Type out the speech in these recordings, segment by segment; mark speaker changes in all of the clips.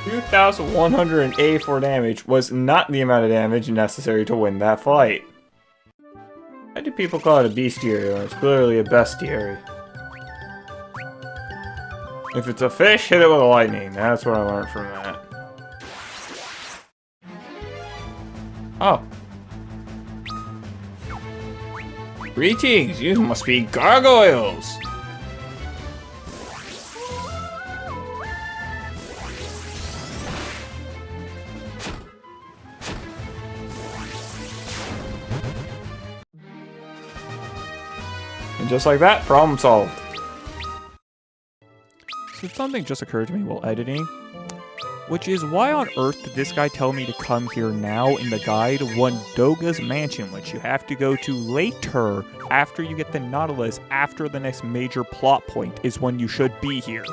Speaker 1: 2,184 damage was not the amount of damage necessary to win that fight. Why do people call it a bestiary when it's clearly a bestiary? If it's a fish, hit it with a lightning. That's what I learned from that. Oh. Greetings, you must be gargoyles! And just like that, problem solved.
Speaker 2: So something just occurred to me while editing, which is why on earth did this guy tell me to come here now in the guide, Wendoga's Mansion, which you have to go to later after you get the Nautilus, after the next major plot point is when you should be here.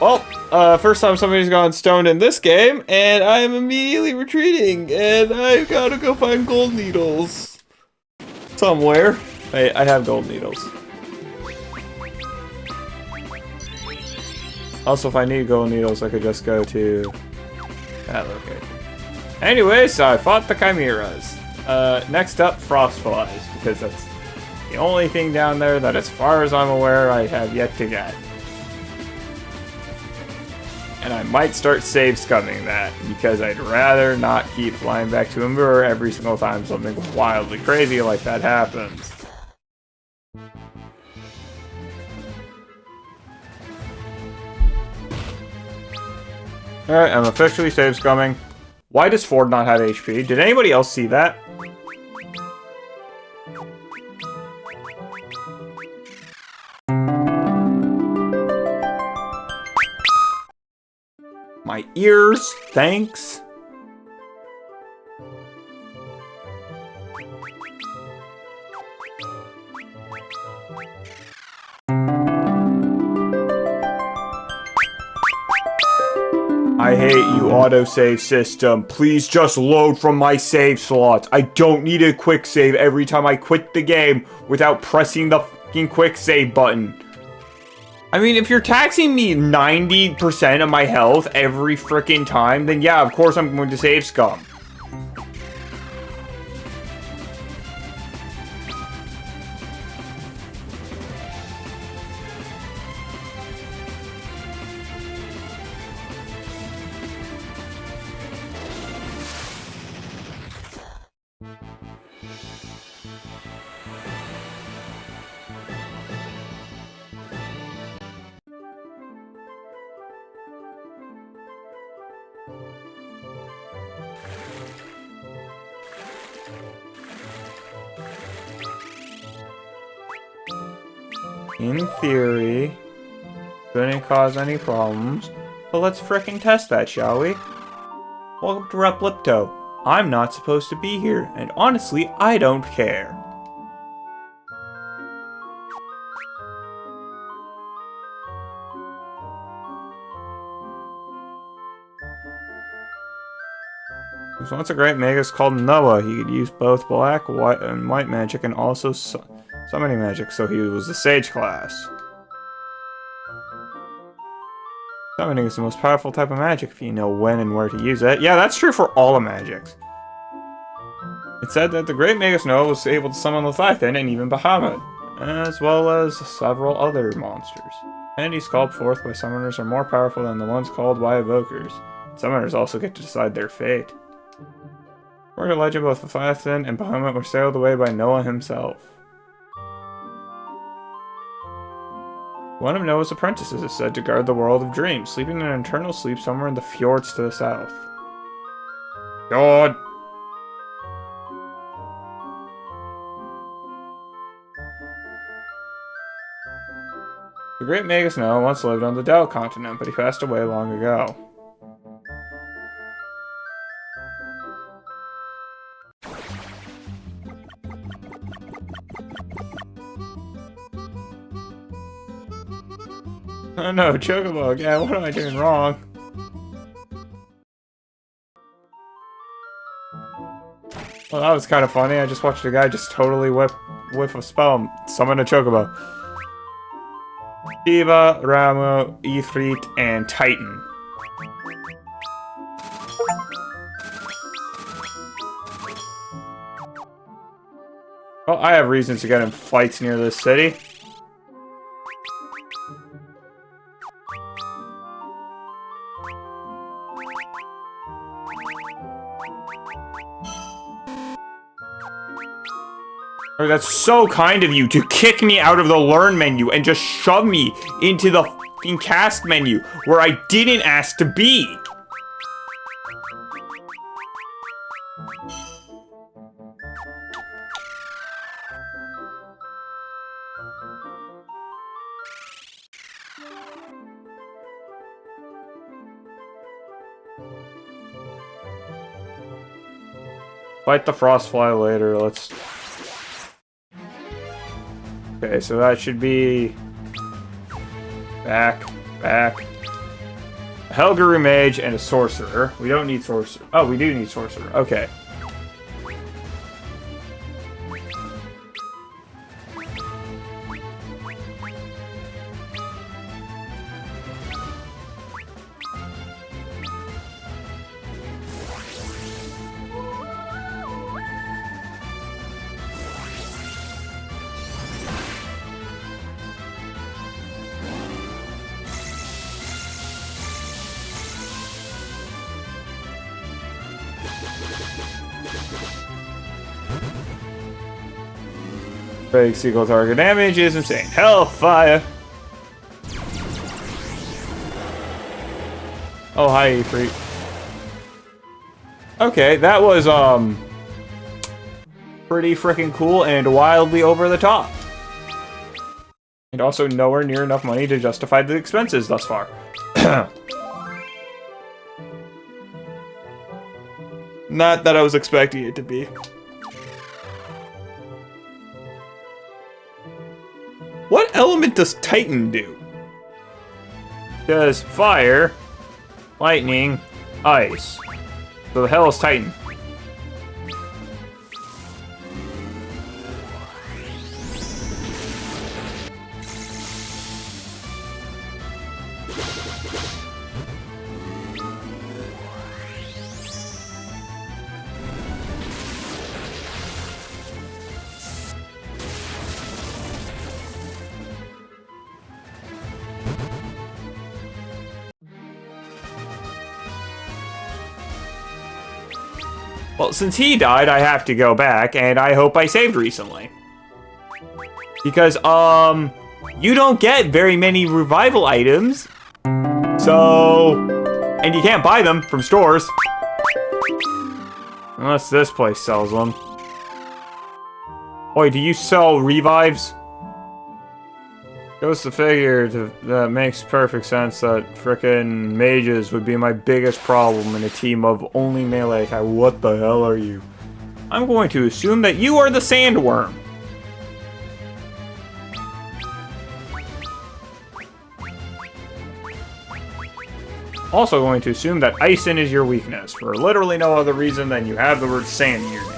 Speaker 1: Well, first time somebody's gone stoned in this game, and I am immediately retreating, and I gotta go find gold needles. Somewhere. I have gold needles. Also, if I need gold needles, I could just go to that location. Anyways, I fought the chimeras. Next up, frost flies, because that's the only thing down there that, as far as I'm aware, I have yet to get. And I might start save scumming that, because I'd rather not keep flying back to Umur every single time something wildly crazy like that happens. Alright, I'm officially save scumming. Why does Ford not have HP? Did anybody else see that? My ears, thanks. I hate you, autosave system. Please just load from my save slots. I don't need a quick save every time I quit the game without pressing the fucking quick save button. I mean, if you're taxing me 90% of my health every frickin' time, then yeah, of course I'm going to save scum. In theory, shouldn't cause any problems, but let's frickin' test that, shall we? Welcome to Replipto. I'm not supposed to be here, and honestly, I don't care. There was once a great magus called Noah. He could use both black, white, and white magic, and also summoning magic, so he was the sage class. Summoning is the most powerful type of magic if you know when and where to use it. Yeah, that's true for all the magics. It said that the great magus Noah was able to summon Leviathan and even Bahamut, as well as several other monsters. Entities called forth by summoners are more powerful than the ones called by evokers. Summoners also get to decide their fate. According to legend, both Leviathan and Bahamut were sailed away by Noah himself. One of Noah's apprentices is said to guard the world of dreams, sleeping an eternal sleep somewhere in the fjords to the south. God! The Great Mega Snow once lived on the Dell continent, but he passed away long ago. Oh no, Chocobo again, what am I doing wrong? Well, that was kind of funny. I just watched a guy just totally whiff a spell, summon a Chocobo. Shiva, Ramu, Ifrit, and Titan. Well, I have reasons to get in fights near this city. Oh, that's so kind of you to kick me out of the learn menu and just shove me into the fucking cast menu where I didn't ask to be. Fight the Frostfly later, let's... Okay, so that should be... Back. A Helguru Mage and a Sorcerer. We don't need Sorcerer. Oh, we do need Sorcerer. Okay. Base equal target damage is insane. Hellfire! Oh, hi, Ifrit. Okay, that was, pretty freaking cool and wildly over the top. And also nowhere near enough money to justify the expenses thus far. Not that I was expecting it to be. What element does Titan do? Does fire, lightning, ice. So the hell is Titan? Well, since he died, I have to go back, and I hope I saved recently. Because, you don't get very many revival items. So, and you can't buy them from stores. Unless this place sells them. Wait, do you sell revives? Goes to figure, that makes perfect sense that frickin' mages would be my biggest problem in a team of only melee attack. What the hell are you? I'm going to assume that you are the sandworm. Also going to assume that Ison is your weakness, for literally no other reason than you have the word sand in your name.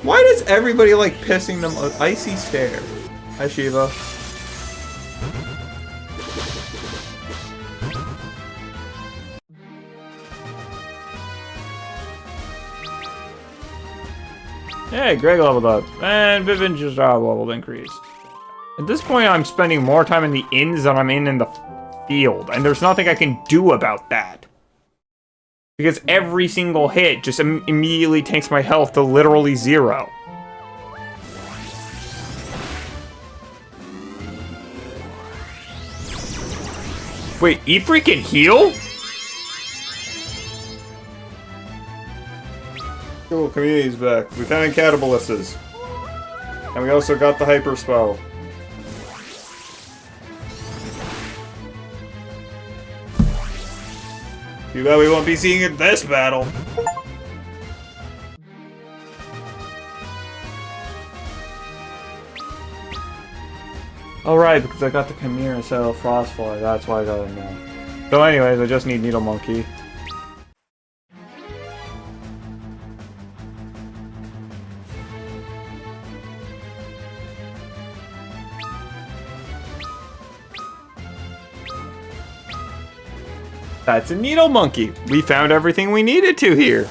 Speaker 1: Why does everybody like pissing them off? Icy Stare. Hi, Shiva. Hey, Greg leveled up. And Vivian's job level increased. At this point, I'm spending more time in the inns than I'm in the field. And there's nothing I can do about that. Because every single hit just immediately takes my health to literally 0. Wait, Ifrit can heal? Cool, community's back. We found Catabalisses. And we also got the Hyper Spell. Too bad we won't be seeing it this battle. Alright, because I got the Chimera instead of Frostfly, that's why I got it now. So anyways, I just need Needle Monkey. That's a Needle Monkey! We found everything we needed to here!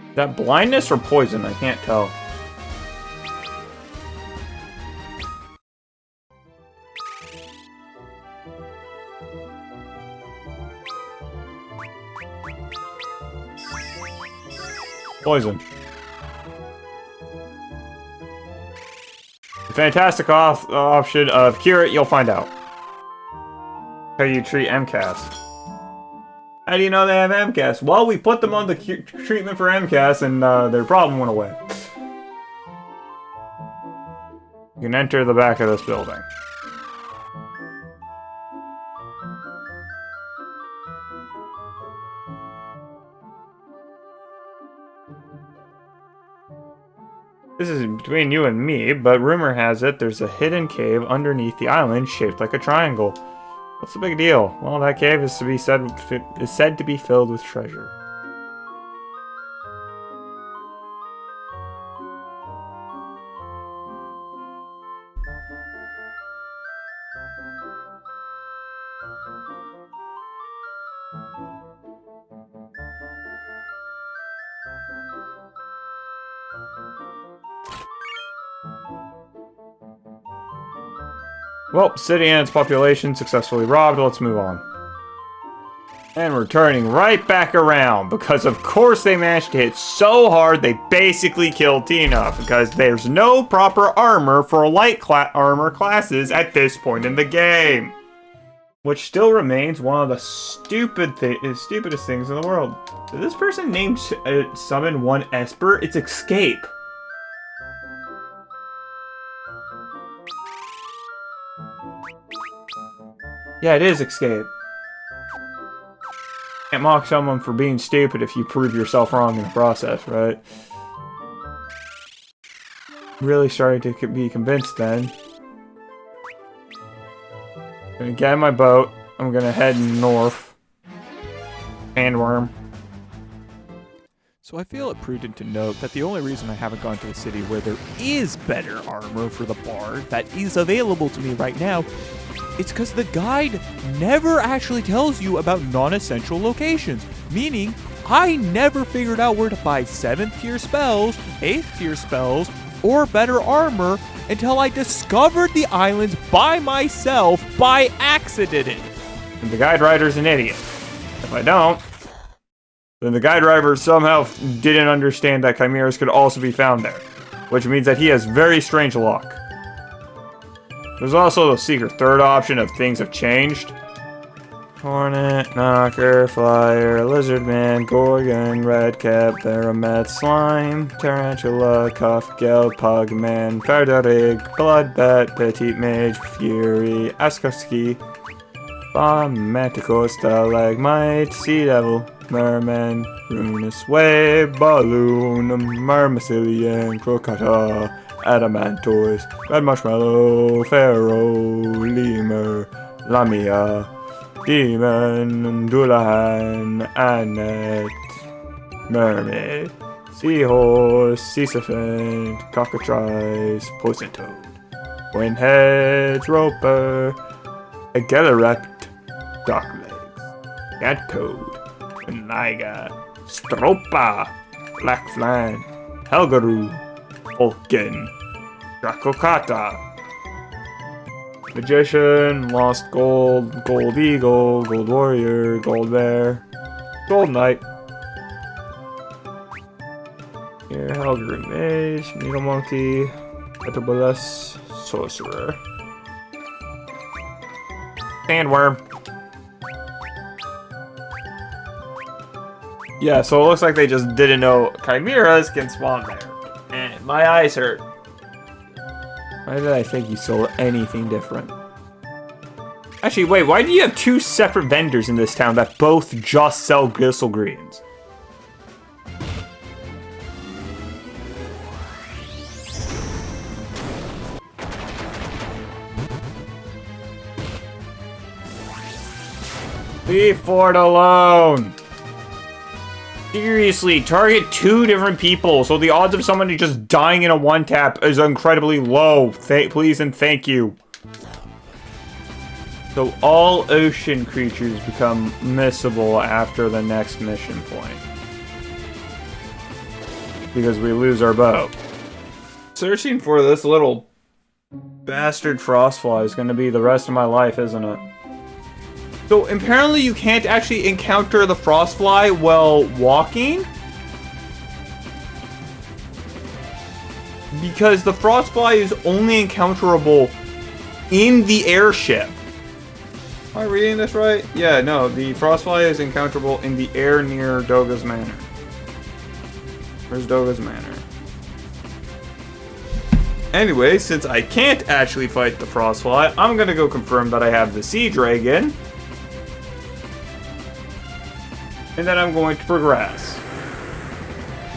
Speaker 1: Is that blindness or poison? I can't tell. Poison. The fantastic option of cure it, you'll find out. How you treat MCAS. How do you know they have MCAS? Well, we put them on the treatment for MCAS and their problem went away. You can enter the back of this building. This is between you and me, but rumor has it there's a hidden cave underneath the island shaped like a triangle. What's the big deal? Well, that cave is said to be filled with treasure. Well, city and its population successfully robbed. Let's move on. And we're turning right back around because of course they managed to hit so hard they basically killed Tina because there's no proper armor for light armor classes at this point in the game. Which still remains one of the stupidest things in the world. Did this person named summon one Esper? It's Escape. Yeah, it is Escape. Can't mock someone for being stupid if you prove yourself wrong in the process, right? Really starting to be convinced then. Gonna get in my boat. I'm gonna head north. Handworm.
Speaker 2: So I feel it prudent to note that the only reason I haven't gone to a city where there is better armor for the bard that is available to me right now, it's because the guide never actually tells you about non-essential locations, meaning I never figured out where to buy 7th tier spells, 8th tier spells, or better armor until I discovered the islands by myself by accident.
Speaker 1: And the guide writer's an idiot. If I don't, then the guide writer somehow didn't understand that chimeras could also be found there, which means that he has very strange luck. There's also the secret third option of things have changed. Hornet, Knocker, Flyer, Lizardman, Gorgon, Redcap, Veramet, Slime, Tarantula, Cuff, Gale, Pugman, Ferderig, Bloodbat, Petite Mage, Fury, Askoski, Bomb, Manticore, Stalagmite, Sea Devil, Merman, Ruinous Wave, Balloon, Myrmicillion, Crocata, Adamantoise, Red Marshmallow, Pharaoh, Lemur, Lamia, Demon, Dullahan, Annette, Mermaid, Seahorse, Seaserpent, Cockatrice, Poison Toad, Windheads, Roper, Agalarept, Darklegs, Cat Toad, Niga, Stropa, Black Flan, Helgaroo, Vulcan, Dracocata, Magician, Lost Gold, Gold Eagle, Gold Warrior, Gold Bear, Gold Knight. Here, Helgaroo Mage, Needle Monkey, Petrobolus, sorcerer. Sandworm. Yeah, so it looks like they just didn't know chimeras can spawn there. And my eyes hurt. Why did I think you sold anything different? Actually, wait, why do you have two separate vendors in this town that both just sell Gristle Greens? Leave Ford alone! Seriously, target two different people, so the odds of somebody just dying in a one-tap is incredibly low. Please and thank you. So all ocean creatures become missable after the next mission point. Because we lose our boat. Searching for this little bastard frostfly is going to be the rest of my life, isn't it? So apparently you can't actually encounter the frostfly while walking? Because the frostfly is only encounterable in the airship. Am I reading this right? Yeah, no, the frostfly is encounterable in the air near Doga's Manor. Where's Doga's Manor? Anyway, since I can't actually fight the frostfly, I'm gonna go confirm that I have the sea dragon. And then I'm going to progress.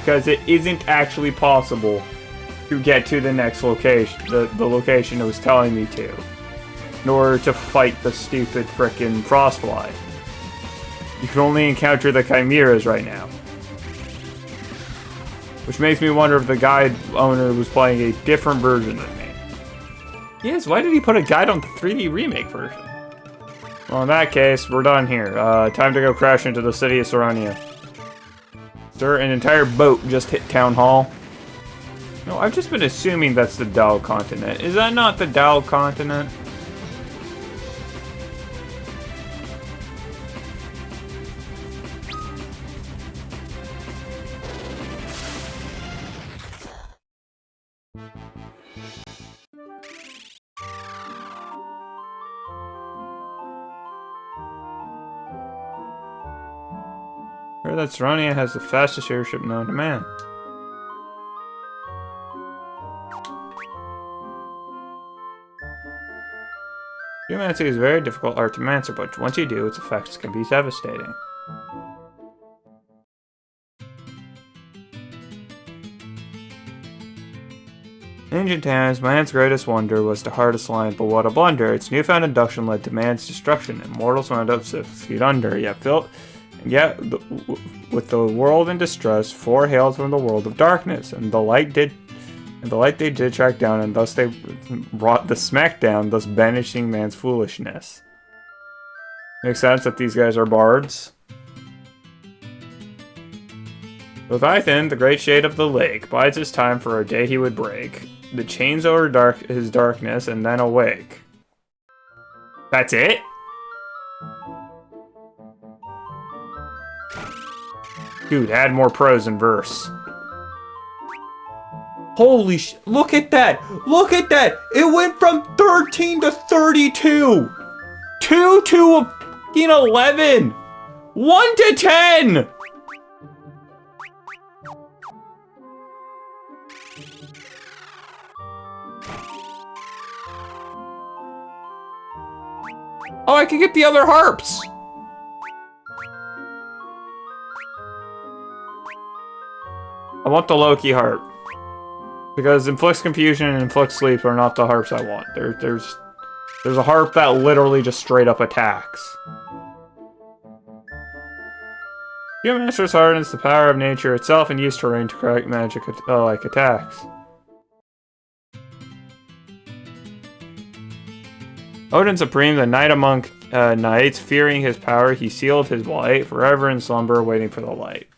Speaker 1: Because it isn't actually possible to get to the next location, the location it was telling me to. In order to fight the stupid frickin' frostfly. You can only encounter the chimeras right now. Which makes me wonder if the guide owner was playing a different version than me. Yes, why did he put a guide on the 3D remake version? Well, in that case, we're done here. Time to go crash into the city of Saronia. Sir, an entire boat just hit Town Hall. No, I've just been assuming that's the Dow continent. Is that not the Dow continent? I heard that Saronia has the fastest airship known to man. Geomancy is a very difficult art to master, but once you do, its effects can be devastating. In ancient times, man's greatest wonder was to harness lion, but what a blunder! Its newfound induction led to man's destruction, and mortals wound up 6 feet under. Yet, with the world in distress, 4 hailed from the world of darkness, and the light they did track down, and thus they brought the smackdown, thus banishing man's foolishness. Makes sense that these guys are bards. Leviathan, the great shade of the lake, bides his time for a day he would break. The chains over his darkness, and then awake. That's it? Dude, add more prose and verse. Holy sh- look at that! Look at that! It went from 13 to 32! 2 to a fucking 11! 1 to 10! Oh, I can get the other harps! I want the low-key harp. Because inflicts confusion and inflicts sleep are not the harps I want. There's a harp that literally just straight up attacks. Geomancer's hardens the power of nature itself and use terrain to correct magic like attacks. Odin Supreme, the night among nights, fearing his power, he sealed his light, forever in slumber, waiting for the light.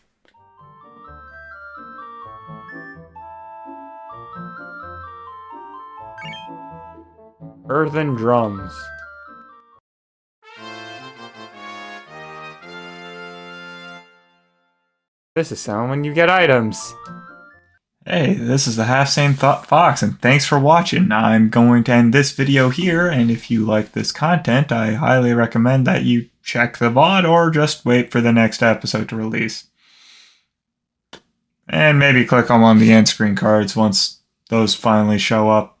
Speaker 1: Earthen drums. This is sound when you get items. Hey, this is the HalfSaneFox, and thanks for watching. I'm going to end this video here, and if you like this content, I highly recommend that you check the VOD or just wait for the next episode to release. And maybe click on one of the end screen cards once those finally show up.